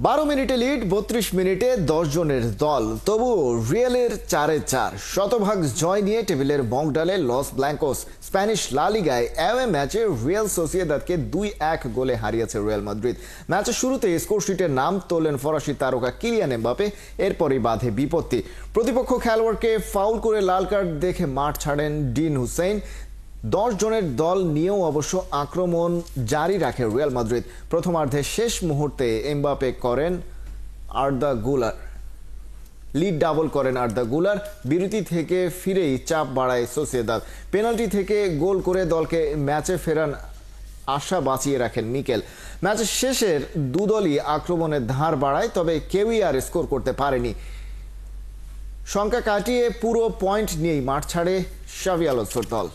12 মিনিটে লিড, 32 মিনিটে 10 জনের দল, তবু রিয়ালের 4-4 শতভাগ জয় নিয়ে টেবিলের বংডালে লস ব্ল্যাঙ্কোস। স্প্যানিশ লা লিগায় অ্যাওয়ে ম্যাচে রিয়াল সোসিয়েদাদকে 2-1 গোলে হারিয়েছে রিয়াল মাদ্রিদ। ম্যাচের শুরুতে স্কোরশিটে নাম তোলেন ফরাসি তারকা কিলিয়ান এমবাপে, এরপরই বাধে বিপত্তি। প্রতিপক্ষ খেলোয়াড়কে ফাউল করে লাল কার্ড দেখে মাঠ ছাড়েন ডিন হুসেইন। 10 জনের দল নিয়েও অবশ্য আক্রমণ জারি রাখে রিয়াল মাদ্রিদ। প্রথমার্ধে শেষ মুহূর্তে এমবাপে করেন আর্দা গুলার, লিড ডাবল করেন আর্দা গুলার। বিরতি থেকে ফিরেই চাপ বাড়ায় সোসিয়েদাদ। পেনাল্টি থেকে গোল করে দলকে ম্যাচে ফেরান আশা বাঁচিয়ে রাখেন মিকেল। ম্যাচের শেষের দুদলই আক্রমণের ধার বাড়ায়, তবে কেউই আর স্কোর করতে পারেনি। শঙ্কা কাটিয়ে পুরো পয়েন্ট নিয়েই মাঠ ছাড়ে শাভি আলোনসোর দল।